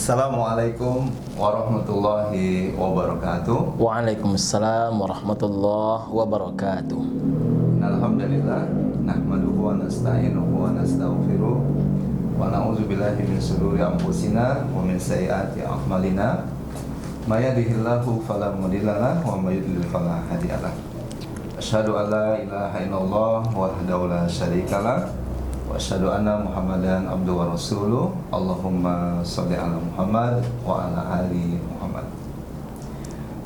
Assalamualaikum warahmatullahi wabarakatuh. Waalaikumsalam warahmatullahi wabarakatuh. Alhamdulillah nahmaduhu wa nasta'inuhu wa nastaghfiruh wa na'udzu billahi min shururi anfusina wa min sayyiati a'malina. May yahdihillahu fala mudilla lahu wa may yudlil fala hadiya lahu. Asyhadu an la ilaha illallah wahdahu la syarika lahu wa asyhadu anna Muhammadan abduhu wa rasuluh. Allahumma shalli ala Muhammad wa ala ali Muhammad.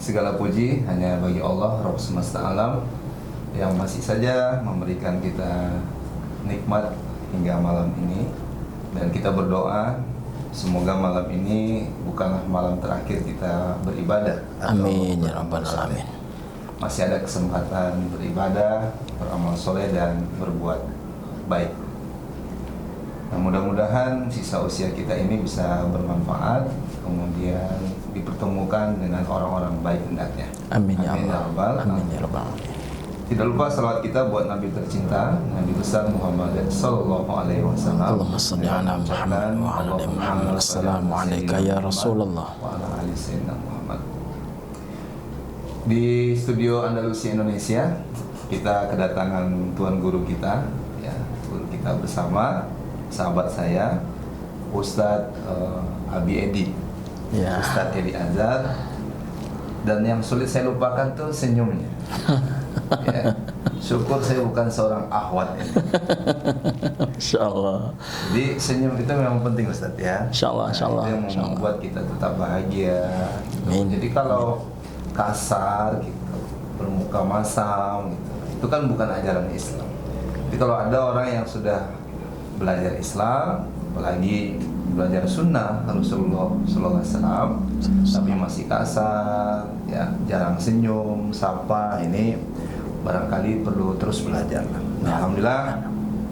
Segala puji hanya bagi Allah Rabb semesta alam yang masih saja memberikan kita nikmat hingga malam ini, dan kita berdoa semoga malam ini bukanlah malam terakhir kita beribadah. Amin ya rabbal alamin. Masih ada kesempatan beribadah, beramal soleh dan berbuat baik. Nah, mudah-mudahan sisa usia kita ini bisa bermanfaat, kemudian dipertemukan dengan orang-orang baik hendaknya. Amin ya Allah. Amin ya rabbal alamin. Tidak lupa salawat kita buat Nabi tercinta, Nabi besar Muhammad sallallahu alaihi wasallam. Allahumma shalli ala Muhammad wa ala ali Muhammad. Assalamu alayka ya Rasulullah wa ala ali sayyidina Muhammad. Di studio Andalusia Indonesia, kita kedatangan tuan guru kita, ya, guru kita bersama sahabat saya, Ustadz Abi Edi, ya. Ustadz Edi Azhar. Dan yang sulit saya lupakan tuh senyumnya. Ya, syukur saya bukan seorang ahwat ini. Insyaallah. Jadi senyum itu memang penting, Ustadz, ya. Insyaallah, insyaallah. Itu yang membuat kita tetap bahagia. Amin. Jadi kalau kasar gitu, bermuka masam gitu, itu kan bukan ajaran Islam. Jadi kalau ada orang yang sudah belajar Islam, apalagi belajar sunnah Rasulullah Sallallahu Alaihi Wasallam, tapi masih kasar, ya, jarang senyum, sapa, ini barangkali perlu terus belajar. Nah, alhamdulillah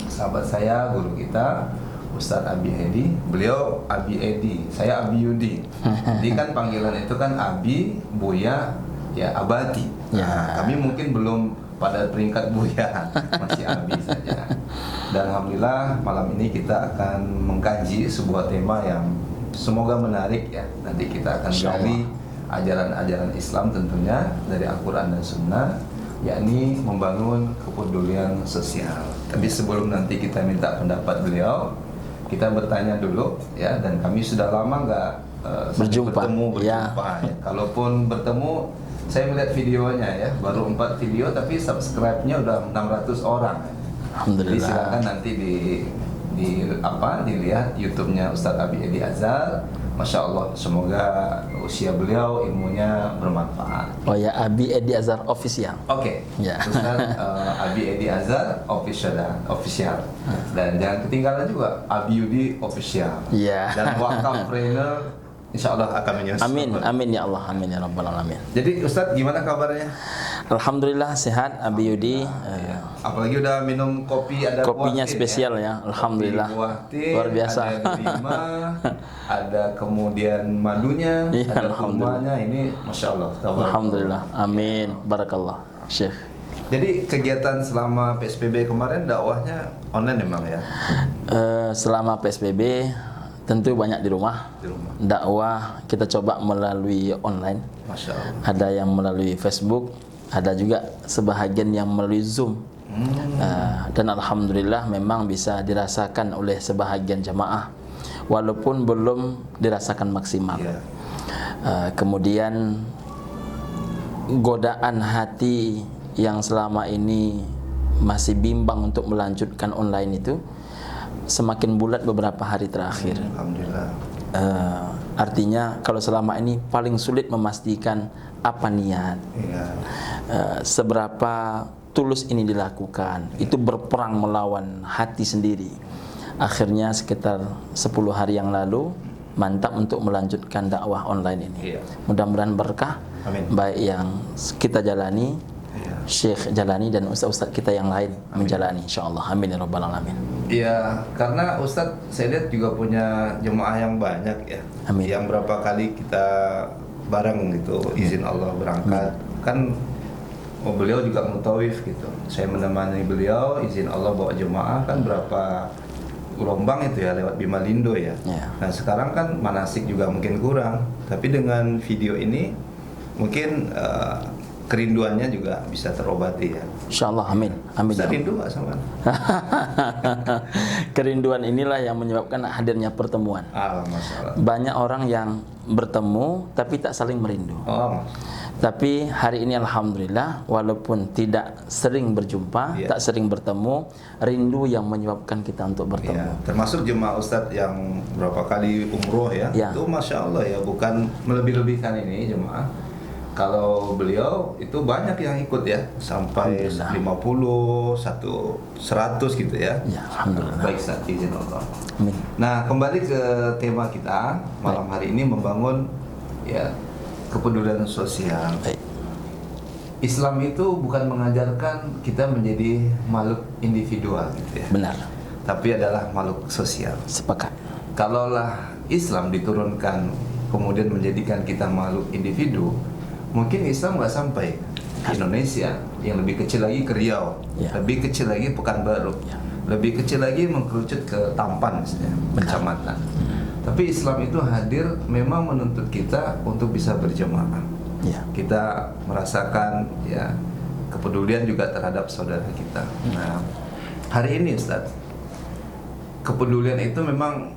sahabat saya, guru kita Ustadz Abi Edi, beliau Abi Edi, saya Abi Yudi. Jadi kan panggilan itu kan Abi, Buya, ya Abadi. Nah, Ya. kami mungkin belum pada peringkat Buya, masih Abi saja. Dan alhamdulillah malam ini kita akan mengkaji sebuah tema yang semoga menarik, ya. Nanti kita akan gali ajaran-ajaran Islam tentunya dari Al-Quran dan Sunnah, yakni membangun kepedulian sosial. Tapi sebelum nanti kita minta pendapat beliau, kita bertanya dulu, ya. Dan kami sudah lama nggak bertemu. Ya. Kalaupun bertemu, saya melihat videonya, ya, baru 4 video tapi subscribe-nya udah 600 orang. Jadi Alhamdulillah. silakan nanti dilihat YouTube-nya Ustadz Abi Edi Azhar. Masya Allah, semoga usia beliau, ilmunya bermanfaat. Oh ya, Abi Edi Azhar Official. Oke, Ya. Ustadz Abi Edi Azhar official. Dan jangan ketinggalan juga Abi Yudi official. Ya. Dan Wakaf Trainer, insya Allah akan menyusul. Amin, amin ya Allah, amin ya rabbal alamin. Jadi Ustadz gimana kabarnya? Alhamdulillah sehat Abi Yudi. Apalagi udah minum kopi, ada Kopinya buah tin, spesial ya. Alhamdulillah. Kopi buah tin, Luar biasa. Ada delima, ada kemudian madunya, Iya, ada alhamdulillah. kurmanya. Ini masya Allah. Tabarakallah. Alhamdulillah. Amin. Barakallah. Syekh. Jadi kegiatan selama PSBB kemarin dakwahnya online memang, ya? Selama PSBB tentu banyak di rumah. Di rumah. Dakwah kita coba melalui online. Masya Allah. Ada yang melalui Facebook, ada juga sebahagian yang melalui Zoom. Dan alhamdulillah memang bisa dirasakan oleh sebahagian jamaah, walaupun belum dirasakan maksimal. Iya. Kemudian godaan hati yang selama ini masih bimbang untuk melanjutkan online itu semakin bulat beberapa hari terakhir. Alhamdulillah. Artinya kalau selama ini paling sulit memastikan apa niat, Iya. seberapa tulus ini dilakukan, itu berperang melawan hati sendiri. Akhirnya sekitar 10 hari yang lalu mantap untuk melanjutkan dakwah online ini. Iya. Mudah-mudahan berkah. Amin. Baik yang kita jalani, Iya. Syekh jalani, dan ustaz-ustaz kita yang lain menjalani, insyaallah. Amin ya rabbal alamin. Iya, karena Ustadz saya lihat juga punya jemaah yang banyak, ya. Amin. Yang berapa kali kita bareng gitu, izin Allah berangkat. Kan beliau juga mutawif gitu. Saya menemani beliau, izin Allah bawa jemaah, kan berapa gelombang itu ya lewat Bimalindo ya. Ya. Nah sekarang kan manasik juga mungkin kurang, tapi dengan video ini mungkin kerinduannya juga bisa terobati ya. Insyaallah, amin. Amin. Ustaz rindu nggak sama? Kerinduan inilah yang menyebabkan hadirnya pertemuan. Masalah. Banyak orang yang bertemu tapi tak saling merindu. Oh, Tapi hari ini alhamdulillah, walaupun tidak sering berjumpa, Iya. tak sering bertemu, rindu yang menyebabkan kita untuk ya. bertemu. Termasuk jemaah Ustadz yang berapa kali umroh ya. Ya. Itu masya Allah ya, bukan melebih-lebihkan ini jemaah. Kalau beliau itu banyak yang ikut ya, sampai Alhamdulillah. 50, 100 gitu ya. Ya, alhamdulillah. Baik Ustaz, izin Allah. Amin. Nah, kembali ke tema kita malam hari ini, membangun ya kepedulian sosial. Baik. Islam itu bukan mengajarkan kita menjadi makhluk individual gitu ya, Benar. tapi adalah makhluk sosial. Sepakat. Kalaulah Islam diturunkan kemudian menjadikan kita makhluk individu, mungkin Islam nggak sampai ke Indonesia, yang lebih kecil lagi ke Riau, Ya. lebih kecil lagi Pekanbaru, Ya. lebih kecil lagi mengkerucut ke Tampan misalnya, kecamatan. Tapi Islam itu hadir memang menuntut kita untuk bisa berjemaah. Ya. Kita merasakan ya kepedulian juga terhadap saudara kita. Nah, hari ini Ustaz, kepedulian itu memang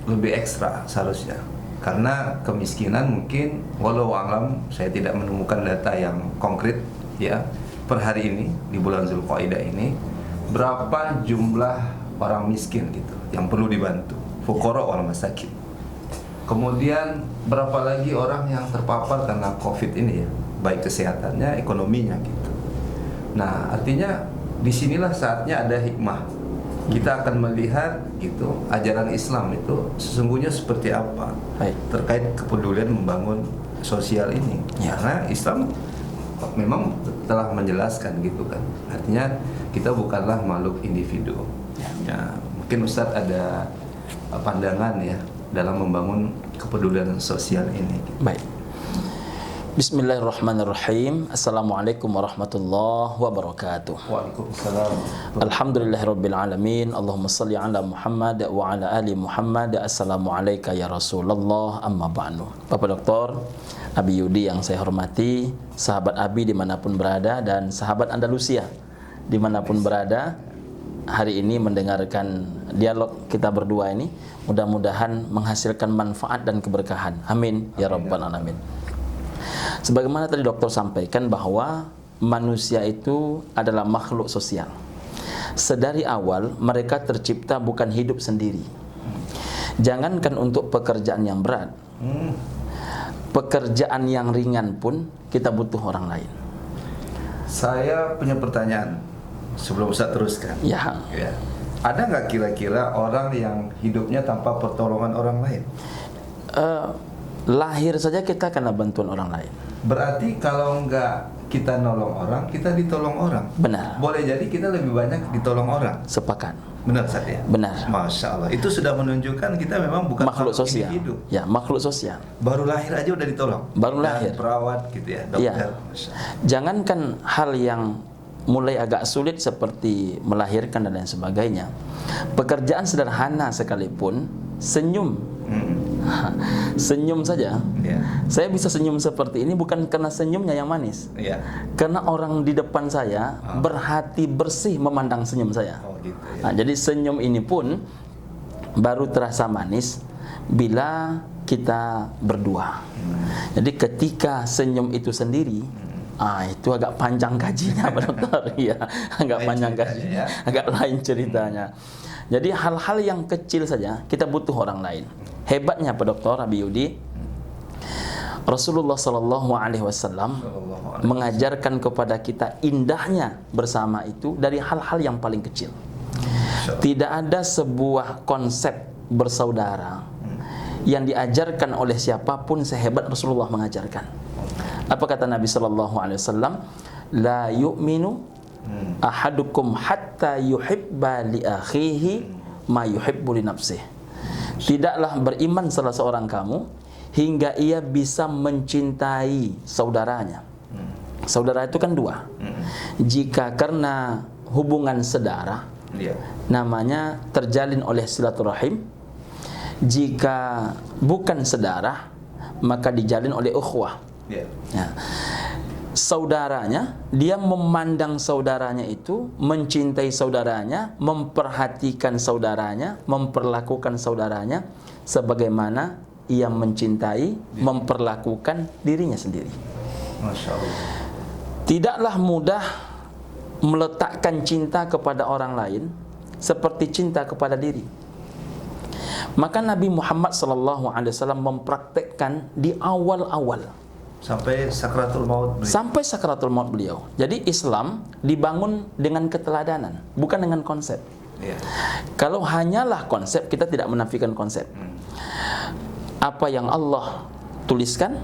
lebih ekstra seharusnya. Karena kemiskinan mungkin, walau alam saya tidak menemukan data yang konkret ya per hari ini di bulan Zulqaidah ini, berapa jumlah orang miskin gitu yang perlu dibantu, fuqara wal masakin. Kemudian berapa lagi orang yang terpapar karena Covid ini ya, baik kesehatannya, ekonominya gitu. Nah, artinya disinilah saatnya ada hikmah. Kita akan melihat gitu ajaran Islam itu sesungguhnya seperti apa. Baik. Terkait kepedulian membangun sosial ini. Ya. Karena Islam memang telah menjelaskan gitu kan. Artinya kita bukanlah makhluk individu. Ya, mungkin Ustadz ada pandangan ya dalam membangun kepedulian sosial ini. Baik. Bismillahirrahmanirrahim. Assalamualaikum warahmatullahi wabarakatuh. Waalaikumsalam. Alhamdulillahirabbil alamin. Allahumma shalli ala Muhammad wa ala ali Muhammad. Assalamualaikum ya Rasulullah, amma ba'du. Bapak Doktor Abi Yudi yang saya hormati, sahabat Abi dimanapun berada, dan sahabat Andalusia dimanapun berada, hari ini mendengarkan dialog kita berdua ini, mudah-mudahan menghasilkan manfaat dan keberkahan. Amin ya rabbal alamin. Sebagaimana tadi dokter sampaikan bahwa manusia itu adalah makhluk sosial. Sedari awal mereka tercipta bukan hidup sendiri. Jangankan untuk pekerjaan yang berat, pekerjaan yang ringan pun kita butuh orang lain. Saya punya pertanyaan sebelum saya teruskan. Ya. Ya. Ada nggak kira-kira orang yang hidupnya tanpa pertolongan orang lain? Lahir saja kita karena bantuan orang lain. Berarti kalau nggak kita nolong orang, kita ditolong orang. Benar. Boleh jadi kita lebih banyak ditolong orang. Sepakat. Benar saja. Benar. Masya Allah. Itu sudah menunjukkan kita memang bukan Makhluk sosial. individu. Ya, makhluk sosial. Baru lahir aja udah ditolong. Baru Dan lahir. perawat gitu ya, dokter. Ya. Masya Allah. Jangankan hal yang mulai agak sulit seperti melahirkan dan lain sebagainya. Pekerjaan sederhana sekalipun, senyum. Senyum saja. Ya. Saya bisa senyum seperti ini bukan karena senyumnya yang manis. Ya. Karena orang di depan saya berhati bersih memandang senyum saya. Oh gitu ya. Nah, jadi senyum ini pun baru terasa manis bila kita berdua. Jadi ketika senyum itu sendiri, itu agak panjang gajinya Pak Dokter. Ya, agak Lain panjang ceritanya, gajinya, ya. agak lain ceritanya. Jadi hal-hal yang kecil saja kita butuh orang lain. Hebatnya Pak Dokter Abi Yudi, Rasulullah Sallallahu Alaihi Wasallam mengajarkan kepada kita indahnya bersama itu dari hal-hal yang paling kecil. Tidak ada sebuah konsep bersaudara yang diajarkan oleh siapapun sehebat Rasulullah mengajarkan. Apa kata Nabi Sallallahu Alaihi Wasallam? La yu'minu ahadukum hatta yuhibba li akhihi ma yuhibbu li nafsihi. Tidaklah beriman salah seorang kamu hingga ia bisa mencintai saudaranya. Saudara itu kan dua. Jika karena hubungan saudara, Iya. namanya terjalin oleh silaturahim. Jika bukan sedarah, maka dijalin oleh ukhuwah. Iya. Ya. Saudaranya, dia memandang saudaranya itu, mencintai saudaranya, memperhatikan saudaranya, memperlakukan saudaranya sebagaimana ia mencintai, memperlakukan dirinya sendiri. Masya Allah. Tidaklah mudah meletakkan cinta kepada orang lain seperti cinta kepada diri. Maka Nabi Muhammad SAW mempraktekkan di awal-awal Sampai sakratul maut beliau. sampai sakratul maut beliau. Jadi Islam dibangun dengan keteladanan, bukan dengan konsep. Iya. Kalau hanyalah konsep, kita tidak menafikan konsep. Apa yang Allah tuliskan,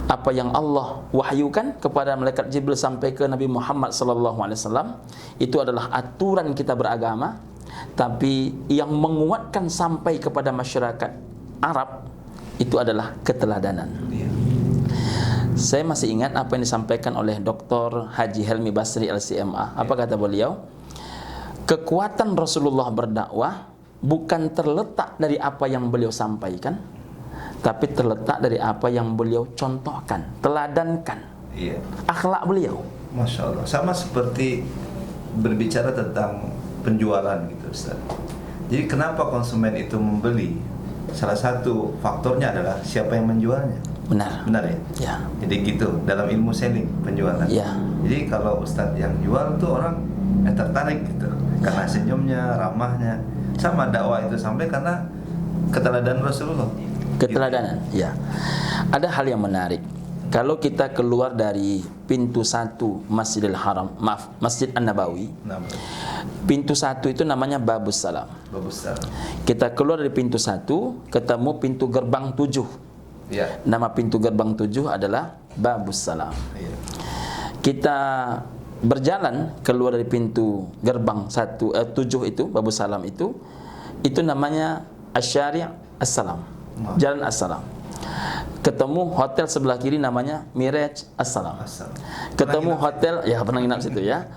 apa yang Allah wahyukan kepada malaikat Jibril sampai ke Nabi Muhammad SAW, itu adalah aturan kita beragama. Tapi yang menguatkan sampai kepada masyarakat Arab itu adalah keteladanan. Iya. Saya masih ingat apa yang disampaikan oleh Dr. Haji Helmi Basri LCMA. Apa kata beliau? Kekuatan Rasulullah berdakwah bukan terletak dari apa yang beliau sampaikan, tapi terletak dari apa yang beliau contohkan, teladankan. Iya. Akhlak beliau. Masya Allah. Sama seperti berbicara tentang penjualan gitu, Ustaz. Jadi kenapa konsumen itu membeli? Salah satu faktornya adalah siapa yang menjualnya. Benar. Benar ya? Ya. Jadi gitu dalam ilmu selling, penjualan. Ya. Jadi kalau Ustadz yang jual tuh orang tertarik gitu karena senyumnya, ramahnya. Sama dakwah itu sampai karena keteladanan Rasulullah. Keteladanan, ya. Ada hal yang menarik. Kalau kita keluar dari pintu 1 Masjidil Haram, Masjid An-Nabawi, Nah, pintu 1 itu namanya Babus Salam. bagus. Kita keluar dari pintu 1, ketemu pintu gerbang 7. Iya. Nama pintu gerbang 7 adalah Babus Salam. Iya. Kita berjalan keluar dari pintu gerbang 7 itu, Babus Salam itu namanya Asy-Syari' As-Salam. Jalan As-Salam. Ketemu hotel sebelah kiri namanya Miraj As-Salam. Ketemu hotel, ya pernah nginap situ ya.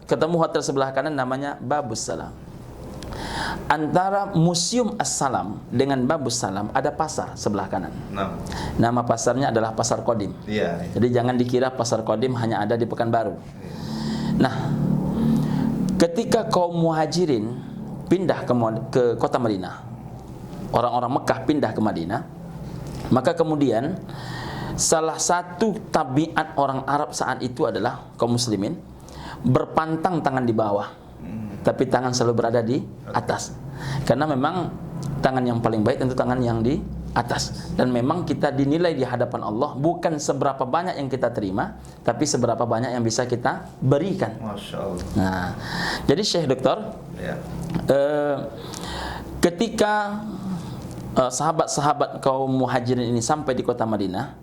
Ketemu hotel sebelah kanan namanya Babus Salam. Antara Museum As-Salam dengan Babus Salam ada pasar sebelah kanan. Nah. Nama pasarnya adalah Pasar Kodim. Iya. Jadi jangan dikira Pasar Kodim hanya ada di Pekanbaru. Nah, ketika kaum Muhajirin pindah ke kota Madinah, orang-orang Mekah pindah ke Madinah, maka kemudian salah satu tabiat orang Arab saat itu adalah kaum muslimin berpantang tangan di bawah, tapi tangan selalu berada di atas. Karena memang tangan yang paling baik tentu tangan yang di atas. Dan memang kita dinilai di hadapan Allah bukan seberapa banyak yang kita terima, tapi seberapa banyak yang bisa kita berikan. Masya Allah. Nah, jadi Syekh Doktor, Ya. ketika sahabat-sahabat kaum Muhajirin ini sampai di kota Madinah,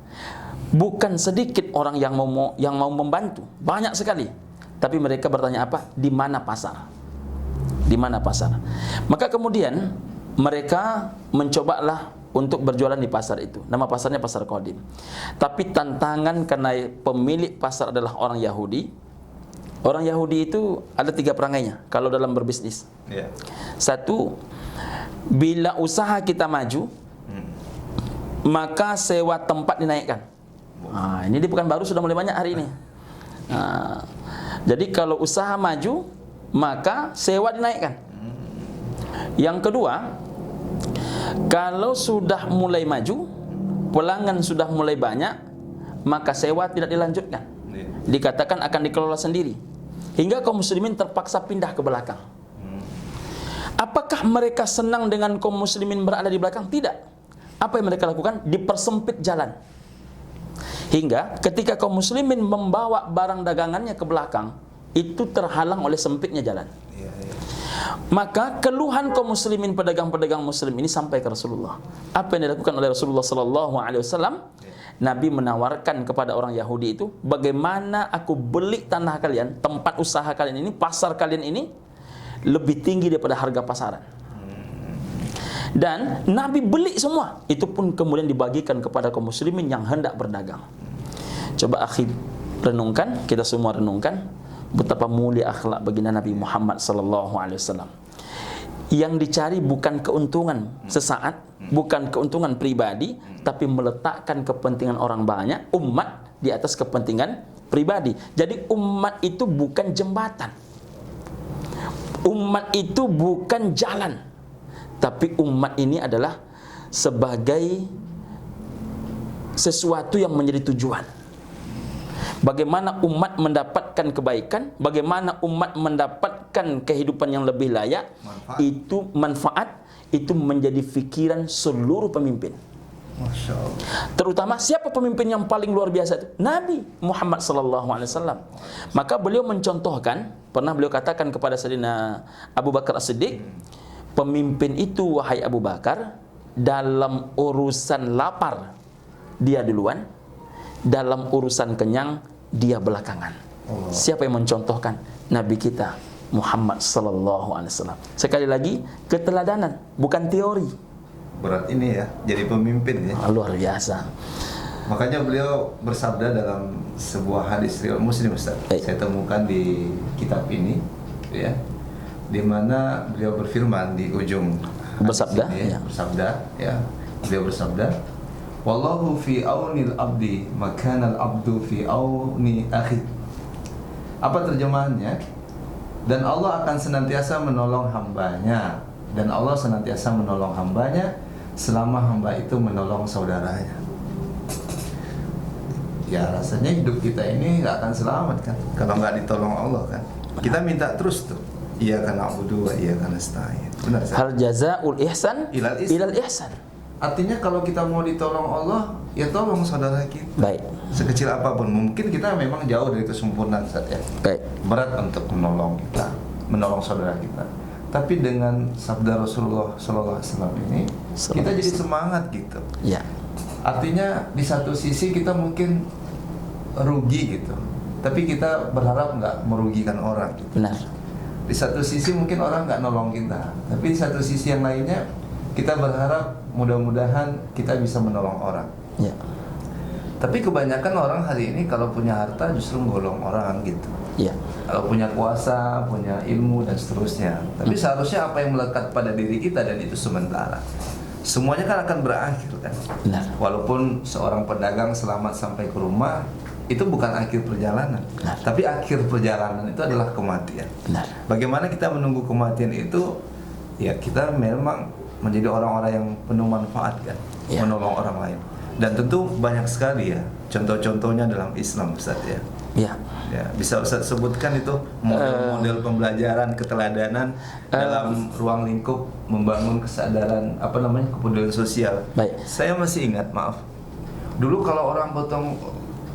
bukan sedikit orang yang mau membantu, banyak sekali. Tapi mereka bertanya apa? Di mana pasar? Di mana pasar? Maka kemudian mereka mencobalah untuk berjualan di pasar itu. Nama pasarnya Pasar Kodim. Tapi tantangan karena pemilik pasar adalah orang Yahudi. Orang Yahudi itu ada 3 perangainya kalau dalam berbisnis. Ya. 1, bila usaha kita maju, maka sewa tempat dinaikkan. Nah, ini di Pekanbaru sudah mulai banyak hari ini. Nah, jadi kalau usaha maju, maka sewa dinaikkan. Yang kedua, kalau sudah mulai maju, pelanggan sudah mulai banyak, maka sewa tidak dilanjutkan. Dikatakan akan dikelola sendiri. Hingga kaum muslimin terpaksa pindah ke belakang. Apakah mereka senang dengan kaum muslimin berada di belakang? Tidak. Apa yang mereka lakukan? Dipersempit jalan. Hingga ketika kaum muslimin membawa barang dagangannya ke belakang, itu terhalang oleh sempitnya jalan. Maka keluhan kaum muslimin, pedagang-pedagang muslim ini sampai ke Rasulullah. Apa yang dilakukan oleh Rasulullah SAW? Nabi menawarkan kepada orang Yahudi itu, bagaimana aku beli tanah kalian, tempat usaha kalian ini, pasar kalian ini lebih tinggi daripada harga pasaran. Dan Nabi beli semua. Itu pun kemudian dibagikan kepada kaum muslimin yang hendak berdagang. Coba akhi renungkan, kita semua renungkan, betapa mulia akhlak baginda Nabi Muhammad sallallahu alaihi wasallam. Yang dicari bukan keuntungan sesaat, bukan keuntungan pribadi, tapi meletakkan kepentingan orang banyak, umat di atas kepentingan pribadi. Jadi umat itu bukan jembatan. Umat itu bukan jalan. Tapi umat ini adalah sebagai sesuatu yang menjadi tujuan. Bagaimana umat mendapatkan kebaikan, bagaimana umat mendapatkan kehidupan yang lebih layak, manfaat itu menjadi fikiran seluruh pemimpin. Masya Allah. Terutama siapa pemimpin yang paling luar biasa itu? Nabi Muhammad sallallahu alaihi wasallam. Maka beliau mencontohkan, pernah beliau katakan kepada Sayyidina Abu Bakar As-Siddiq, pemimpin itu wahai Abu Bakar, dalam urusan lapar dia duluan, dalam urusan kenyang dia belakangan. Allah. Siapa yang mencontohkan? Nabi kita Muhammad sallallahu alaihi wasallam. Sekali lagi, keteladanan, bukan teori. Berat ini ya, jadi pemimpin ya. Luar biasa. Makanya beliau bersabda dalam sebuah hadis riwayat Muslim, Ustaz. Saya temukan di kitab ini, ya, di mana beliau berfirman di ujung Bersabda, ini, ya. Bersabda, ya. Beliau bersabda, "Wallahu fi aunil abdi, makanal abdu fi auni akhi." Apa terjemahannya? Dan Allah akan senantiasa menolong hambanya, dan Allah senantiasa menolong hambanya selama hamba itu menolong saudaranya. Ya rasanya hidup kita ini nggak akan selamat kan kalau nggak ditolong Allah kan. Kita minta terus tuh, iya karena abudu wa iya karena nasta'in. Benar sih. Hal jazaul ihsan ilal ihsan. Artinya kalau kita mau ditolong Allah, ya tolong saudara kita. Baik. Sekecil apapun, mungkin kita memang jauh dari kesempurnaan, Ustaz, ya. Baik. Berat untuk menolong kita, menolong saudara kita. Tapi dengan sabda Rasulullah SAW ini, kita jadi semangat gitu. Ya. Artinya di satu sisi kita mungkin rugi gitu, tapi kita berharap nggak merugikan orang. Benar. Di satu sisi mungkin orang nggak nolong kita, tapi di satu sisi yang lainnya kita berharap mudah-mudahan kita bisa menolong orang. Ya. Tapi kebanyakan orang hari ini kalau punya harta justru menggolong orang gitu. Ya. Kalau punya kuasa, punya ilmu dan seterusnya. Tapi seharusnya apa yang melekat pada diri kita dan itu sementara. Semuanya kan akan berakhir kan. Benar. Walaupun seorang pedagang selamat sampai ke rumah, itu bukan akhir perjalanan. Benar. Tapi akhir perjalanan itu adalah kematian. Benar. Bagaimana kita menunggu kematian itu? Ya kita memang menjadi orang-orang yang penuh manfaat kan, Ya. menolong orang lain. Dan tentu banyak sekali ya contoh-contohnya dalam Islam, Ustaz ya. Ya. Ya, bisa Ustaz sebutkan itu model-model pembelajaran keteladanan dalam ruang lingkup membangun kesadaran kepedulian sosial. Baik. Saya masih ingat, maaf. Dulu kalau orang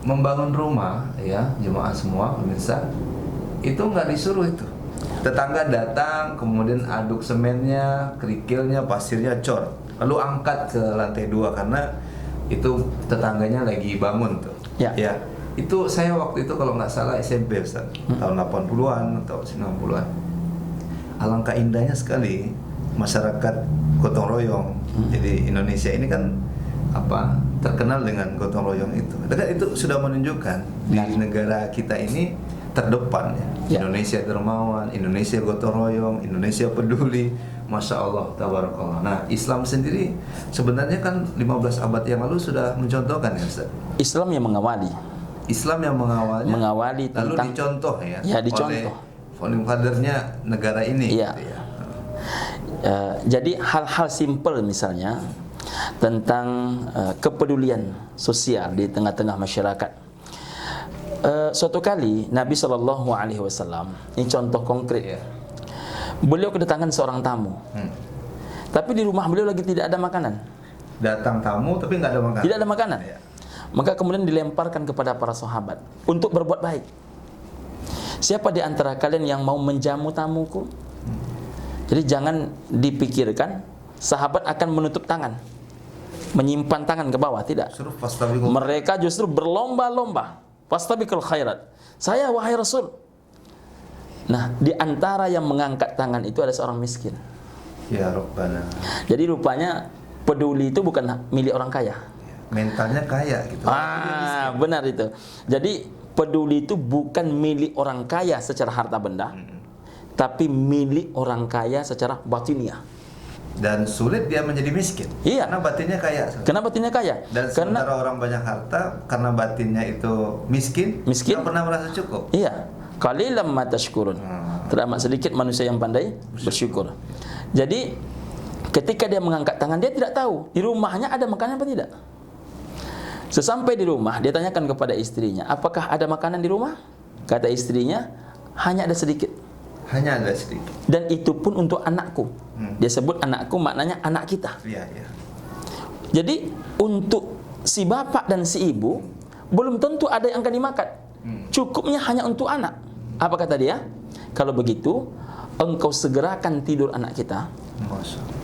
membangun rumah ya, jemaah semua pemirsa, itu nggak disuruh itu. Tetangga datang, kemudian aduk semennya, kerikilnya, pasirnya, cor. Lalu angkat ke lantai 2 karena itu tetangganya lagi bangun tuh. Ya. Itu saya waktu itu kalau nggak salah SMP, Ustaz, tahun 80-an atau 90-an. Alangkah indahnya sekali masyarakat gotong royong. Jadi Indonesia ini kan terkenal dengan gotong royong itu. Dan itu sudah menunjukkan di negara kita ini terdepan ya. Indonesia dermawan, Indonesia gotong royong, Indonesia peduli. Masya Allah, tabarakallah. Nah, Islam sendiri sebenarnya kan 15 abad yang lalu sudah mencontohkan ya, Ustaz. Islam yang mengawali. Islam yang mengawali tentang, lalu dicontoh ya, dicontoh oleh founding fathernya negara ini. Iya. Gitu ya. Jadi hal-hal simpel misalnya tentang kepedulian sosial di tengah-tengah masyarakat. Suatu kali Nabi SAW, ini contoh konkret. Beliau kedatangan seorang tamu, tapi di rumah beliau lagi tidak ada makanan. Datang tamu tapi nggak ada makanan. Tidak ada makanan. Ya. Maka kemudian dilemparkan kepada para sahabat untuk berbuat baik. Siapa di antara kalian yang mau menjamu tamuku? Jadi jangan dipikirkan sahabat akan menutup tangan, menyimpan tangan ke bawah, tidak. Mereka justru berlomba-lomba. Fastabiqul khairat. Saya wahai Rasul. Nah, di antara yang mengangkat tangan itu ada seorang miskin. Ya Rabbana. Jadi rupanya peduli itu bukan milik orang kaya. Mentalnya kaya gitu. Benar itu. Jadi peduli itu bukan milik orang kaya secara harta benda, tapi milik orang kaya secara batiniah. Dan sulit dia menjadi miskin. Iya. Karena batinnya kaya. Kenapa batinnya kaya? Dan Karena sementara orang banyak harta, karena batinnya itu miskin, Miskin. nggak pernah merasa cukup. iya, qalilan ma tashkurun. Teramat sedikit manusia yang pandai bersyukur. Jadi ketika dia mengangkat tangan, dia tidak tahu di rumahnya ada makanan apa tidak. Sesampai di rumah, dia tanyakan kepada istrinya, apakah ada makanan di rumah? Kata istrinya, hanya ada sedikit. Hanya ada sedikit. Dan itu pun untuk anakku. Dia sebut anakku, maknanya anak kita. Iya, iya. Jadi untuk si bapak dan si ibu belum tentu ada yang akan dimakan. Cukupnya hanya untuk anak. Apa kata dia? Kalau begitu, engkau segerakan tidur anak kita.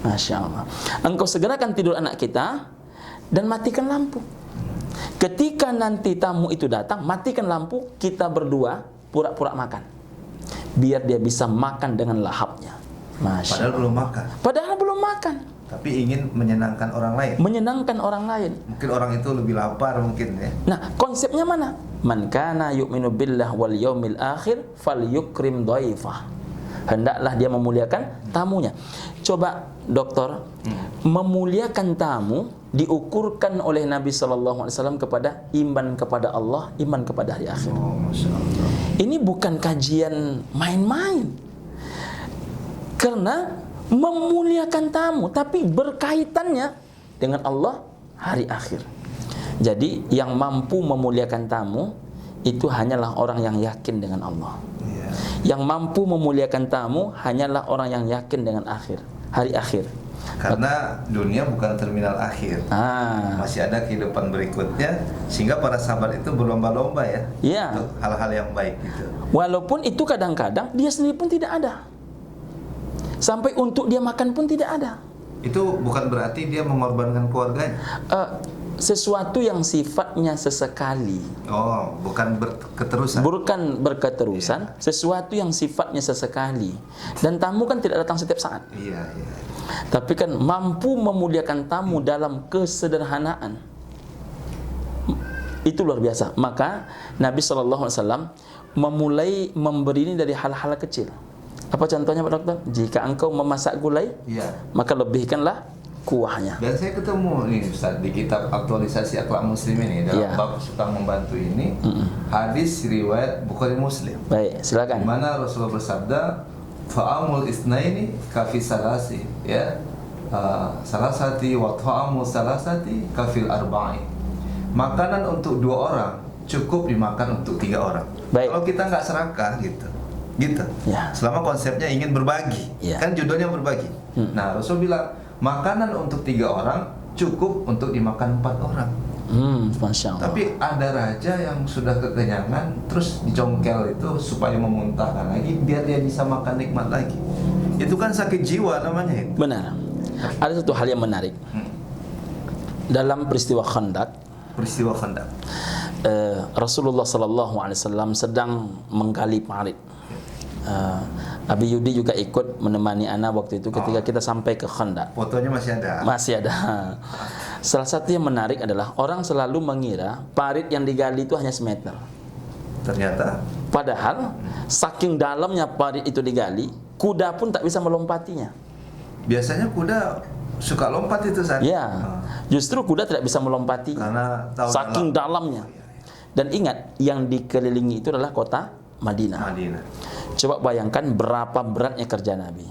Masya Allah. Engkau segerakan tidur anak kita dan matikan lampu. Ketika nanti tamu itu datang, matikan lampu, kita berdua pura-pura makan. Biar dia bisa makan dengan lahapnya. Masya Padahal belum makan. Padahal belum makan. Tapi ingin menyenangkan orang lain. Menyenangkan orang lain. Mungkin orang itu lebih lapar mungkin ya. Nah, konsepnya mana? Man kana yu'minu billah wal yaumil akhir falyukrim dhaifah. Hendaklah dia memuliakan tamunya. Coba dokter, memuliakan tamu diukurkan oleh Nabi SAW kepada iman kepada Allah, iman kepada hari akhir. Oh, Masya Allah. Ini bukan kajian main-main. Karena memuliakan tamu, tapi berkaitannya dengan Allah hari akhir. Jadi yang mampu memuliakan tamu itu hanyalah orang yang yakin dengan Allah. Yang mampu memuliakan tamu hanyalah orang yang yakin dengan hari akhir. Karena dunia bukan terminal akhir. Masih ada kehidupan berikutnya, sehingga para sahabat itu berlomba-lomba ya, Iya. untuk hal-hal yang baik gitu. Walaupun itu kadang-kadang dia sendiri pun tidak ada. Sampai untuk dia makan pun tidak ada. Itu bukan berarti dia mengorbankan keluarganya. Sesuatu yang sifatnya sesekali. Oh, bukan berketerusan. Bukan berketerusan, sesuatu yang sifatnya sesekali. Dan tamu kan tidak datang setiap saat. Iya, iya. Tapi kan mampu memuliakan tamu dalam kesederhanaan. Itu luar biasa. Maka Nabi SAW memulai memberi ini dari hal-hal kecil. Apa contohnya Pak Dokter? Jika engkau memasak gulai, Iya. maka lebihkanlah kuahnya. Dan saya ketemu nih Ustaz di kitab aktualisasi akhlak muslim ini dalam Iya. bab suka membantu ini, hadis riwayat Bukhari Muslim. Baik, Di silakan. mana Rasulullah bersabda, fa'amul isnaini kafi salasi, ya. Salasati wa ta'amul salasati kafil arba'i. Makanan untuk 2 orang cukup dimakan untuk 3 orang. Baik. Kalau kita nggak serakah gitu. Ya. Selama konsepnya ingin berbagi. Ya. Kan judulnya berbagi. Nah, Rasul bilang makanan untuk 3 orang cukup untuk dimakan 4 orang. Masya Allah. Tapi ada raja yang sudah kekenyangan, terus dicongkel itu supaya memuntahkan lagi, biar dia bisa makan nikmat lagi. Itu kan sakit jiwa namanya itu. Benar. Ada satu hal yang menarik. Dalam peristiwa Khandaq, Rasulullah SAW sedang menggali parit. Abi Yudi juga ikut menemani Ana waktu itu ketika kita sampai ke Khandaq. Fotonya masih ada. Masih ada. Salah satu yang menarik adalah orang selalu mengira parit yang digali itu hanya semeter. Ternyata Padahal saking dalamnya parit itu digali, kuda pun tak bisa melompatinya. biasanya kuda suka lompat itu saat. Ya, justru kuda tidak bisa melompati Karena tahu saking dalamnya. Dan ingat, yang dikelilingi itu adalah kota Madinah. Coba bayangkan berapa beratnya kerja Nabi.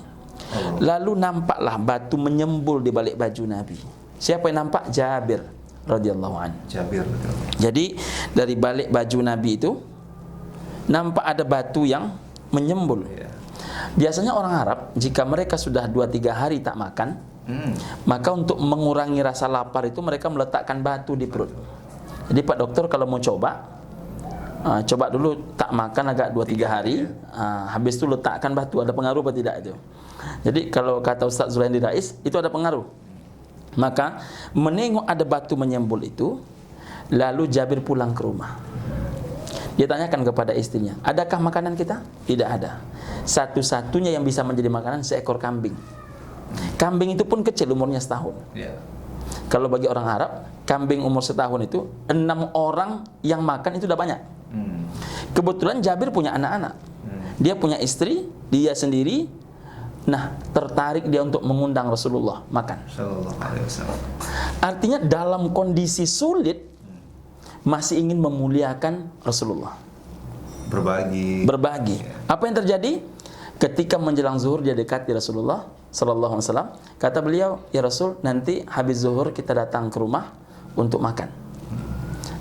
Lalu nampaklah batu menyembul di balik baju Nabi. Siapa yang nampak? Jabir radhiyallahu anhu. Jabir. Jadi dari balik baju Nabi itu nampak ada batu yang menyembul. Biasanya orang Arab jika mereka sudah 2-3 hari tak makan, maka untuk mengurangi rasa lapar itu mereka meletakkan batu di perut. Jadi Pak Dokter kalau mau coba dulu tak makan agak 2-3 hari, habis itu letakkan batu, ada pengaruh atau tidak itu. Jadi kalau kata Ustaz Zulaindi Rais itu ada pengaruh. Maka menengok ada batu menyembul itu, lalu Jabir pulang ke rumah. Dia tanyakan kepada istrinya, adakah makanan kita? Tidak ada. Satu-satunya yang bisa menjadi makanan seekor kambing. Kambing itu pun kecil, umurnya setahun. Kalau bagi orang Arab, kambing umur setahun itu 6 orang yang makan itu udah banyak. Kebetulan Jabir punya anak-anak. Dia punya istri, dia sendiri. Nah, tertarik dia untuk mengundang Rasulullah makan. Sallallahu alaihi wasallam. Artinya dalam kondisi sulit masih ingin memuliakan Rasulullah. Berbagi. Apa yang terjadi? Ketika menjelang zuhur dia dekati Rasulullah sallallahu alaihi wasallam, kata beliau, "Ya Rasul, nanti habis zuhur kita datang ke rumah untuk makan."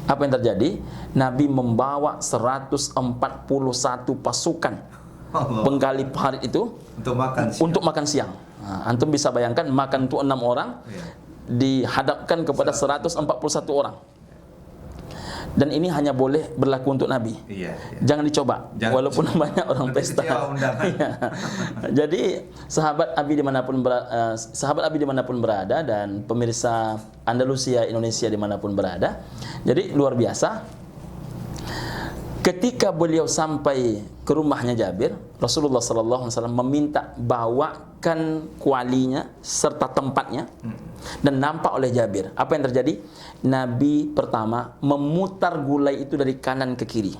Apa yang terjadi? Nabi membawa 141 pasukan penggali parit itu untuk makan siang. Nah, antum bisa bayangkan makan untuk 6 orang dihadapkan kepada 141 orang. Dan ini hanya boleh berlaku untuk Nabi. Jangan dicoba, walaupun banyak orang pesta. Jadi sahabat Abi dimanapun berada dan pemirsa Andalusia Indonesia dimanapun berada. Jadi luar biasa. Ketika beliau sampai ke rumahnya Jabir, Rasulullah SAW meminta bawakan kualinya serta tempatnya, dan nampak oleh Jabir. Apa yang terjadi? Nabi pertama memutar gulai itu dari kanan ke kiri.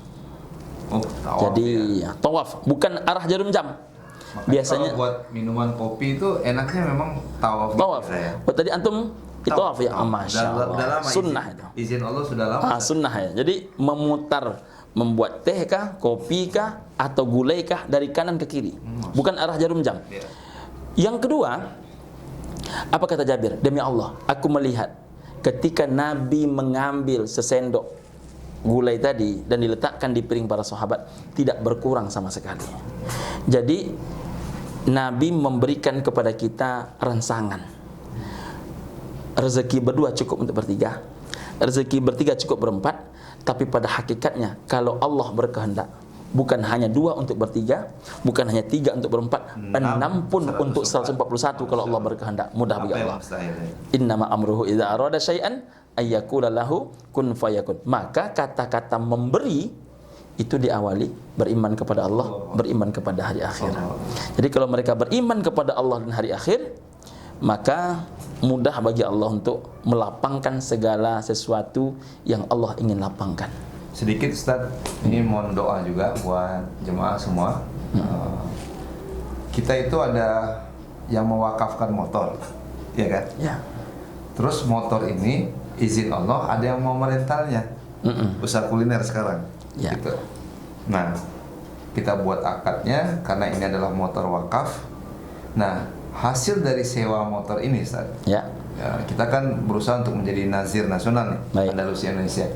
Jadi tawaf, bukan arah jarum jam. Makanya Biasanya kalau buat minuman kopi itu enaknya memang tawaf. Tawaf. Gitu, Tadi antum tawaf ya, masya Allah. Sunnah itu. Izin Allah sudah lama. Sunnah ya. Jadi memutar, membuat teh kah, kopi kah, atau gulai kah dari kanan ke kiri, bukan arah jarum jam. Yang kedua, apa kata Jabir? Demi Allah, aku melihat ketika Nabi mengambil sesendok gulai tadi dan diletakkan di piring para sahabat, tidak berkurang sama sekali. Jadi Nabi memberikan kepada kita rangsangan. Rezeki berdua cukup untuk bertiga, rezeki bertiga cukup berempat. Tapi pada hakikatnya kalau Allah berkehendak, bukan hanya 2 untuk bertiga, bukan hanya 3 untuk berempat, 6 pun untuk 141 kalau Allah berkehendak. Mudah bagi Allah. Innama amruhu idza arada syai'an ayyaqula lahu kun fayakun. Maka kata-kata memberi itu diawali beriman kepada Allah, beriman kepada hari akhir. Jadi kalau mereka beriman kepada Allah dan hari akhir, maka mudah bagi Allah untuk melapangkan segala sesuatu yang Allah ingin lapangkan. Sedikit Ustaz, ini mohon doa juga buat jemaah semua. Kita itu ada yang mewakafkan motor, ya kan? Ya. Terus motor ini izin Allah ada yang mau merentalnya, usaha kuliner sekarang. Ya. Gitu. Nah, kita buat akadnya karena ini adalah motor wakaf. Nah, hasil dari sewa motor ini, Ustaz, ya, kita kan berusaha untuk menjadi nazir nasional nih, Andalusia Indonesia.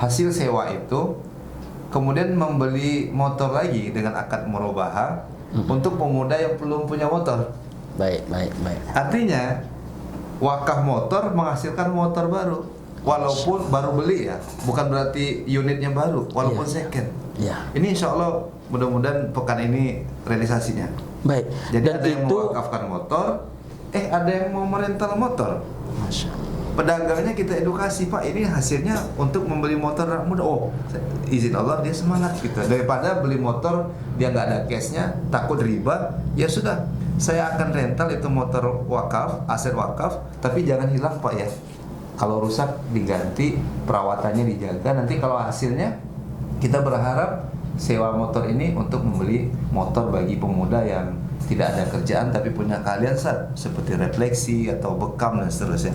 Hasil sewa itu kemudian membeli motor lagi dengan akad murabahah untuk pemuda yang belum punya motor. Baik. Artinya wakaf motor menghasilkan motor baru, walaupun baru beli ya, bukan berarti unitnya baru, walaupun second. Ini insya Allah mudah-mudahan pekan ini realisasinya. Baik. Jadi Dan ada yang mewakafkan motor, ada yang mau merental motor. Masya Allah. Pedagangnya kita edukasi, Pak, ini hasilnya untuk membeli motor anak muda. Oh, izin Allah dia semangat gitu. Daripada beli motor dia nggak ada cashnya, takut riba, ya sudah, saya akan rental itu motor wakaf, aset wakaf, tapi jangan hilang, Pak, ya. Kalau rusak diganti, perawatannya dijaga. Nanti kalau hasilnya kita berharap sewa motor ini untuk membeli motor bagi pemuda yang tidak ada kerjaan tapi punya keahlian, Ustaz, seperti refleksi atau bekam dan seterusnya.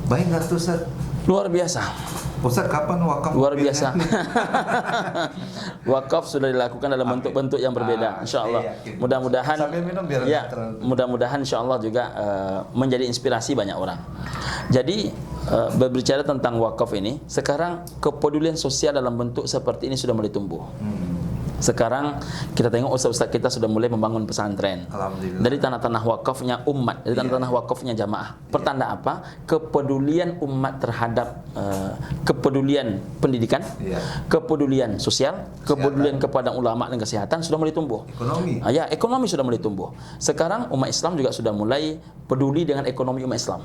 Baik nggak tuh, Ustaz? Luar biasa. Ustaz, kapan wakaf? Luar biasa. Wakaf sudah dilakukan dalam bentuk-bentuk yang berbeda, insya Allah. Mudah-mudahan, ya, mudah-mudahan insya Allah juga menjadi inspirasi banyak orang. Jadi berbicara tentang wakaf ini, sekarang kepedulian sosial dalam bentuk seperti ini sudah mulai tumbuh. Sekarang kita tengok ustaz-ustaz kita sudah mulai membangun pesantren dari tanah-tanah wakafnya umat, dari tanah-tanah wakafnya jamaah. Pertanda apa? Kepedulian umat terhadap kepedulian pendidikan, kepedulian sosial, kepedulian kepada ulama dan kesehatan sudah mulai tumbuh. Ekonomi. Ekonomi sudah mulai tumbuh. Sekarang umat Islam juga sudah mulai peduli dengan ekonomi umat Islam.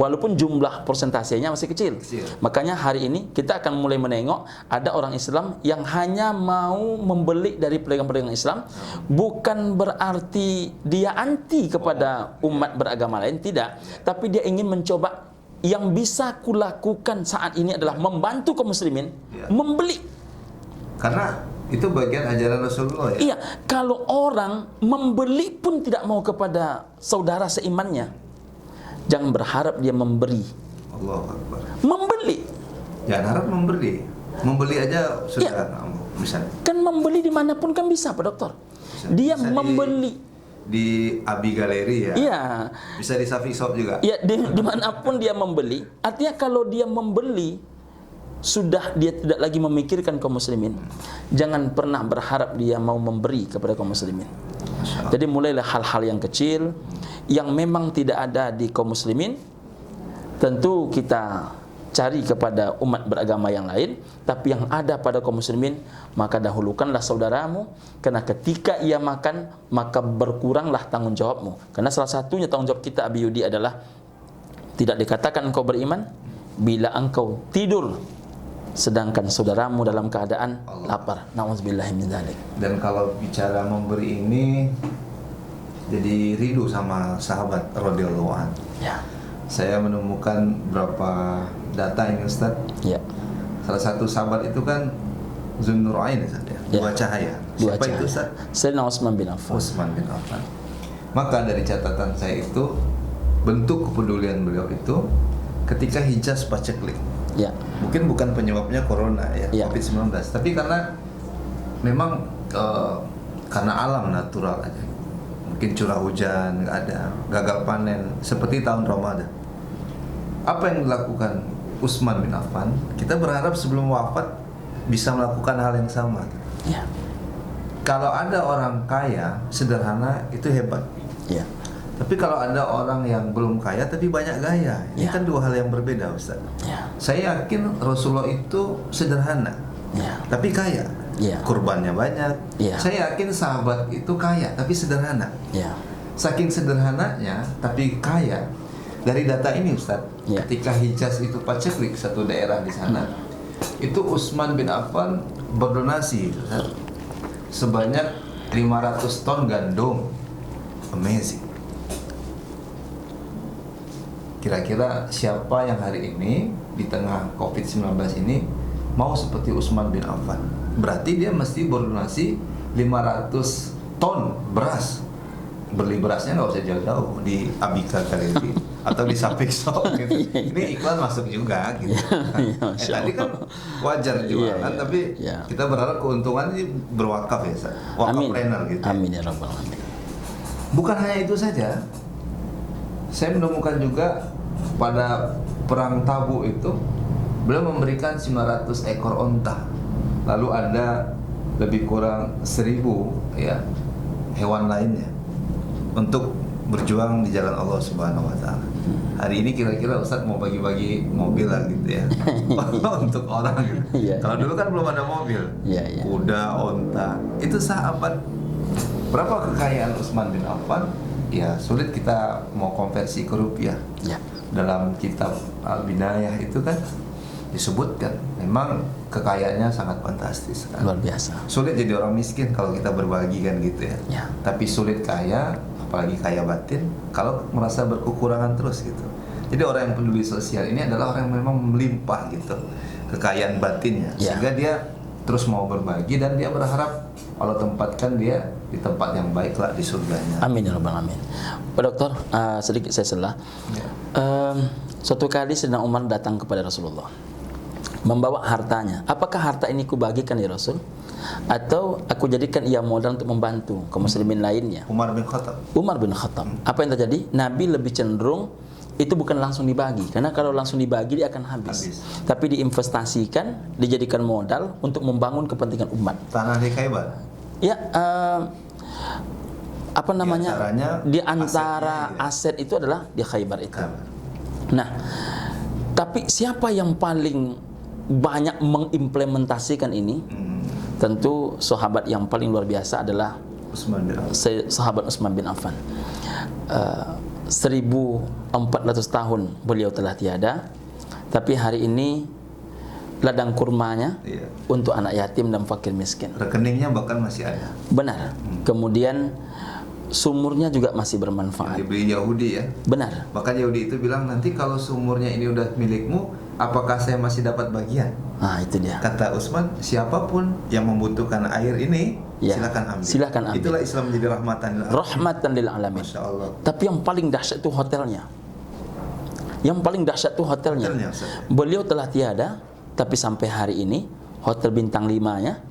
Walaupun jumlah persentasenya masih kecil. Makanya hari ini kita akan mulai menengok ada orang Islam yang hanya mau membeli dari pedagang-pedagang Islam, bukan berarti dia anti kepada umat beragama lain, tidak, tapi dia ingin mencoba yang bisa kulakukan saat ini adalah membantu kaum muslimin membeli. Karena Itu bagian ajaran Rasulullah ya? Iya, kalau orang membeli pun tidak mau kepada saudara seimannya, jangan berharap dia memberi. Allahu Akbar. Membeli. Jangan harap memberi. Membeli aja sudah bisa. Kan membeli dimanapun kan bisa, Pak Dokter. Dia Bisa membeli. Di Abi Galeri ya. Iya. Bisa di Safi Shop juga. Ya, dimanapun dia membeli. Artinya kalau dia membeli, sudah dia tidak lagi memikirkan kaum muslimin. Jangan pernah berharap dia mau memberi kepada kaum muslimin. Jadi mulailah hal-hal yang kecil yang memang tidak ada di kaum muslimin, tentu kita cari kepada umat beragama yang lain, tapi yang ada pada kaum muslimin, maka dahulukanlah saudaramu, karena ketika ia makan, maka berkuranglah tanggung jawabmu. Karena salah satunya tanggung jawab kita, Abi Yudi, adalah tidak dikatakan engkau beriman bila engkau tidur sedangkan saudaramu dalam keadaan lapar. Nauzubillahi min dzalik. Dan kalau bicara memberi ini jadi rindu sama sahabat radhiyallahu anhu. Ya. Saya menemukan beberapa data ini Ustaz. Ya. Salah satu sahabat itu kan Zunnurain Ustaz ya. Dua cahaya. Dua Siapa cahaya. itu Ustaz? Sayyidina Utsman bin Affan. Utsman bin Affan. Maka dari catatan saya itu, bentuk kepedulian beliau itu ketika Hijaz paceklik. Ya. Mungkin bukan penyebabnya corona ya, Ya. COVID-19, tapi karena memang karena alam natural aja. Mungkin curah hujan nggak ada, gagal panen seperti tahun Ramadan. Apa yang dilakukan Utsman bin Affan? Kita berharap sebelum wafat bisa melakukan hal yang sama. Ya. Kalau ada orang kaya sederhana itu hebat. Ya. Tapi kalau ada orang yang belum kaya tapi banyak gaya, ini Ya. kan dua hal yang berbeda, Ustaz. Ya. Saya yakin Rasulullah itu sederhana, Ya. tapi kaya. Ya. Kurbannya banyak. Ya. Saya yakin sahabat itu kaya, tapi sederhana. Ya. Saking sederhananya, tapi kaya. Dari data ini, Ustaz, Ya. ketika Hijaz itu paceklik satu daerah di sana, itu Utsman bin Affan berdonasi, Ustaz, sebanyak 500 ton gandum. Amazing. Kira-kira siapa yang hari ini di tengah COVID-19 ini mau seperti Utsman bin Affan? Berarti dia mesti berdonasi 500 ton beras. Beli berasnya nggak usah jauh-jauh di Abika Galeri atau di Sapik Shop gitu. Ini iklan masuk juga gitu. Tadi kan wajar jualan, tapi kita berharap keuntungan ini berwakaf ya, Ustaz. Wakaf planner gitu. Amin ya rabbal alamin. Bukan hanya itu saja, saya menemukan juga pada perang Tabuk itu beliau memberikan 900 ekor onta. Lalu ada lebih kurang 1000 ya hewan lainnya untuk berjuang di jalan Allah Subhanahu wa taala. Hari ini kira-kira Ustadz mau bagi-bagi mobil lah gitu ya. Untuk orang gitu. Iya. Kalau dulu kan belum ada mobil. Iya. Kuda, onta. Itu sahabat. Berapa kekayaan Utsman bin Affan? Ya sulit kita mau konversi ke rupiah. Ya. Dalam kitab Al-Binayah itu kan disebutkan memang kekayaannya sangat fantastis kan. Luar biasa. Sulit jadi orang miskin kalau kita berbagi kan gitu ya. Ya. Tapi sulit kaya, apalagi kaya batin kalau merasa berkekurangan terus gitu. Jadi orang yang peduli sosial ini adalah orang yang memang melimpah gitu kekayaan batinnya, Ya. sehingga dia terus mau berbagi dan dia berharap Allah tempatkan dia di tempat yang baik lah di surganya. Amin ya rabbal alamin. Pak Dokter, sedikit saya salah. Ya. Suatu kali Sayyidina Umar datang kepada Rasulullah membawa hartanya. Apakah harta ini kubagikan ya Rasul? Atau aku jadikan ia modal untuk membantu kaum muslimin lainnya? Umar bin Khattab. Umar bin Khattab. Apa yang terjadi? Nabi lebih cenderung itu bukan langsung dibagi, karena kalau langsung dibagi dia akan habis. Tapi diinvestasikan, dijadikan modal untuk membangun kepentingan umat. Tanah di Khaybar. Ya, apa namanya? Di antara asetnya, aset itu adalah di Khaybar itu. Khaybar. Nah, tapi siapa yang paling banyak mengimplementasikan ini? Tentu sahabat yang paling luar biasa adalah Utsman bin Affan. sahabat Utsman bin Affan. 1400 tahun beliau telah tiada, tapi hari ini ladang kurmanya untuk anak yatim dan fakir miskin. Rekeningnya bahkan masih ada. Benar. Kemudian sumurnya juga masih bermanfaat. Yang dibeli Yahudi ya. Benar. Bahkan Yahudi itu bilang nanti kalau sumurnya ini udah milikmu, apakah saya masih dapat bagian? Nah, itu dia. Kata Utsman, siapapun yang membutuhkan air ini, Ya, silakan ambil. silakan ambil. Itulah Islam menjadi rahmatan lil alamin. Rahmatan lil alamin. Masya Allah. Tapi yang paling dahsyat itu hotelnya. Yang paling dahsyat itu hotelnya. Hotelnya, Ustaz. Beliau telah tiada, tapi sampai hari ini hotel bintang 5-nya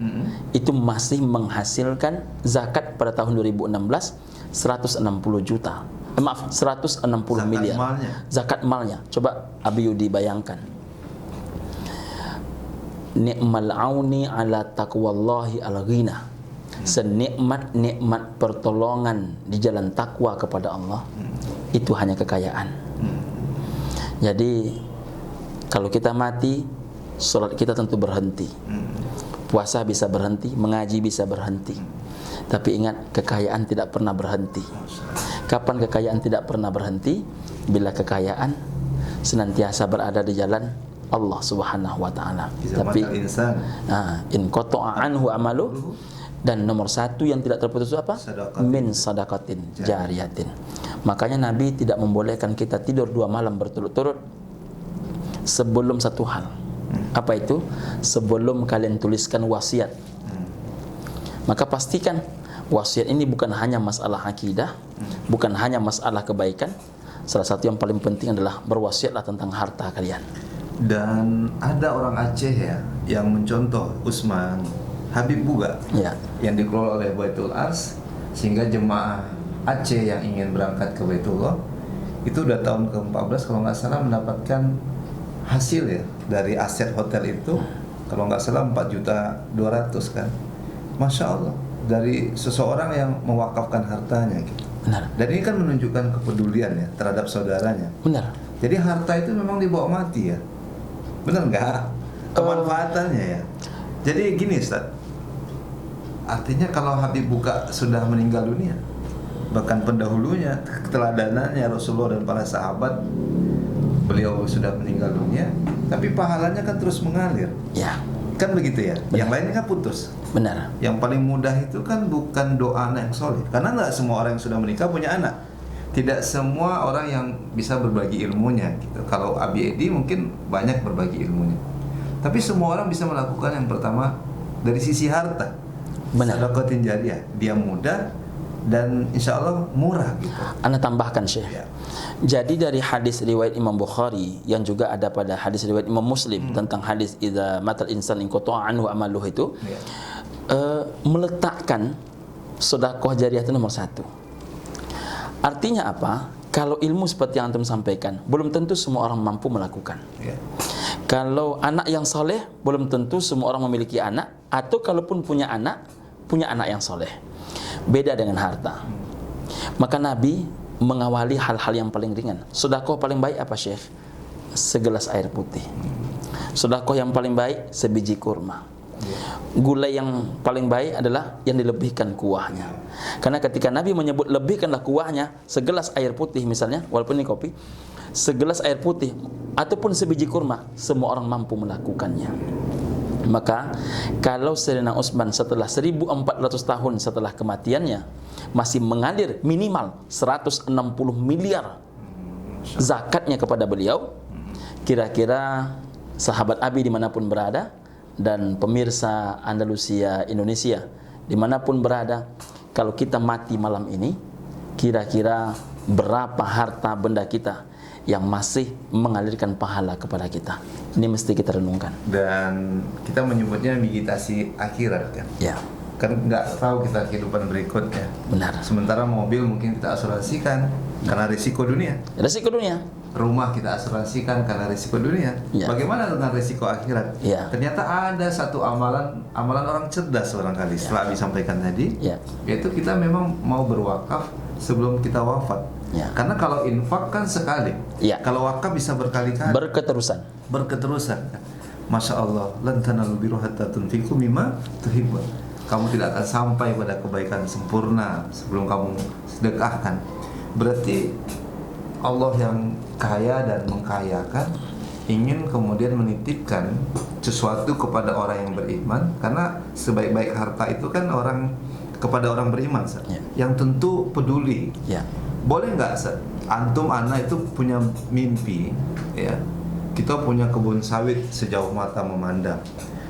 itu masih menghasilkan zakat pada tahun 2016 160 juta. Maaf, 160 miliar. Malnya. Zakat malnya. Coba Abi Yudi bayangkan. Ni'mal auni ala taqwallahi al-ghina. Senikmat-nikmat pertolongan di jalan takwa kepada Allah, itu hanya kekayaan. Jadi kalau kita mati, sholat kita tentu berhenti, puasa bisa berhenti, mengaji bisa berhenti. Tapi ingat, kekayaan tidak pernah berhenti. Kapan kekayaan tidak pernah berhenti? Bila kekayaan senantiasa berada di jalan Allah Subhanahu wa taala. Tapi in qata'a anhu amalu, dan nomor satu yang tidak terputus itu apa? Sadaqatin. Min sadaqatin jariyatin. Makanya Nabi tidak membolehkan kita tidur 2 malam berturut-turut sebelum satu hal. Apa itu? Sebelum kalian tuliskan wasiat. Maka pastikan wasiat ini bukan hanya masalah akidah, bukan hanya masalah kebaikan. Salah satu yang paling penting adalah berwasiatlah tentang harta kalian. Dan ada orang Aceh ya yang mencontoh Utsman Habib Buga, Ya. yang dikelola oleh Baitul Ars, sehingga jemaah Aceh yang ingin berangkat ke Baitullah itu udah tahun ke-14 kalau nggak salah mendapatkan hasil ya dari aset hotel itu, kalau nggak salah 4.200.000 kan. Masya Allah, dari seseorang yang mewakafkan hartanya gitu. Benar. Dan ini kan menunjukkan kepedulian ya terhadap saudaranya. Benar. Jadi harta itu memang dibawa mati ya, benar nggak? Kemanfaatannya ya. Jadi gini Ustaz, artinya kalau Habib Buka sudah meninggal dunia, bahkan pendahulunya, keteladanannya Rasulullah dan para sahabat, beliau sudah meninggal dunia, tapi pahalanya kan terus mengalir. Ya. Kan begitu ya. Benar. Yang lainnya kan putus. Benar. Yang paling mudah itu kan bukan doa anak yang soleh, karena nggak semua orang yang sudah menikah punya anak. Tidak semua orang yang bisa berbagi ilmunya gitu. Kalau Abi Edi mungkin banyak berbagi ilmunya, tapi semua orang bisa melakukan yang pertama dari sisi harta. Benar. Sedekatin jariyah, dia mudah dan insya Allah murah gitu. Anda tambahkan Syekh. Ya. Jadi dari hadis riwayat Imam Bukhari yang juga ada pada hadis riwayat Imam Muslim tentang hadis idza matal insan in qata'a anhu amaluhu itu, Ya. meletakkan sedekah jariyah itu nomor 1. Artinya apa? Kalau ilmu seperti yang antum sampaikan, belum tentu semua orang mampu melakukan. Ya. Kalau anak yang soleh, belum tentu semua orang memiliki anak, atau kalaupun punya anak yang soleh. Beda dengan harta. Maka Nabi mengawali hal-hal yang paling ringan. Sedekah paling baik apa Syekh? Segelas air putih. Sedekah yang paling baik sebiji kurma. Gulai yang paling baik adalah yang dilebihkan kuahnya. Karena ketika Nabi menyebut lebihkanlah kuahnya, segelas air putih misalnya, walaupun ini kopi, segelas air putih ataupun sebiji kurma, semua orang mampu melakukannya. Maka kalau Sayyidina Utsman setelah 1400 tahun setelah kematiannya masih mengalir minimal 160 miliar zakatnya kepada beliau, kira-kira sahabat Abi dimanapun berada dan pemirsa Andalusia Indonesia dimanapun berada, kalau kita mati malam ini, kira-kira berapa harta benda kita yang masih mengalirkan pahala kepada kita? Ini mesti kita renungkan. Dan kita menyebutnya meditasi akhirat kan. Ya, Kan nggak tahu kita kehidupan berikutnya. benar. Sementara mobil mungkin kita asuransikan karena risiko dunia. Resiko dunia. Rumah kita asuransikan karena risiko dunia. Ya. Bagaimana tentang risiko akhirat? Ya. Ternyata ada satu amalan orang cerdas barangkali setelah Abi sampaikan tadi, Ya. yaitu kita memang mau berwakaf sebelum kita wafat. Ya. Karena kalau infak kan sekali. Ya. Kalau wakaf bisa berkali-kali. Berketerusan. Berketerusan. Masya Allah, lan tanalu birra hatta tunfiqu mimma tuhibbun. Kamu tidak akan sampai pada kebaikan sempurna sebelum kamu sedekahkan. Berarti Allah yang kaya dan mengkayakan ingin kemudian menitipkan sesuatu kepada orang yang beriman, karena sebaik-baik harta itu kan kepada orang beriman, Ustaz, Ya. yang tentu peduli. Ya. Boleh nggak, Ustaz, antum anak itu punya mimpi ya, kita punya kebun sawit sejauh mata memandang.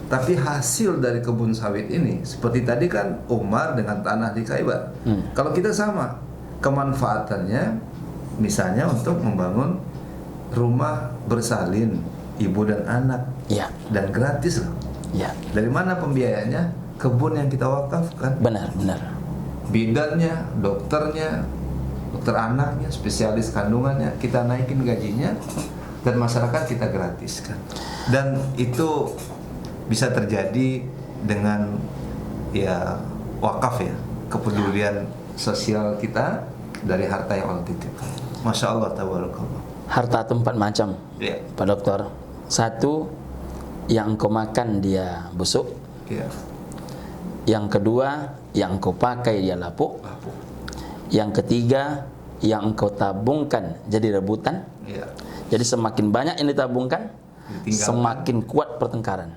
Tapi hasil dari kebun sawit ini, seperti tadi kan Umar dengan tanah di Khaybar. Kalau kita sama, kemanfaatannya misalnya untuk membangun rumah bersalin ibu dan anak, Ya, dan gratis loh. ya. Dari mana pembiayanya? Kebun yang kita wakafkan. Benar, benar. Bidannya, dokternya, dokter anaknya, spesialis kandungannya, kita naikin gajinya, dan masyarakat kita gratiskan. Dan itu bisa terjadi dengan ya wakaf ya, kepedulian sosial kita dari harta yang Allah titipkan. Masya Allah, tabarakallah. Harta itu 4 macam, Ya, Pak Dokter. 1, yang engkau makan dia busuk. ya. Yang kedua, yang engkau pakai dia lapuk. Yang ketiga, yang engkau tabungkan jadi rebutan. Ya. Jadi semakin banyak yang ditabungkan, Ditinggalkan. semakin kuat pertengkaran.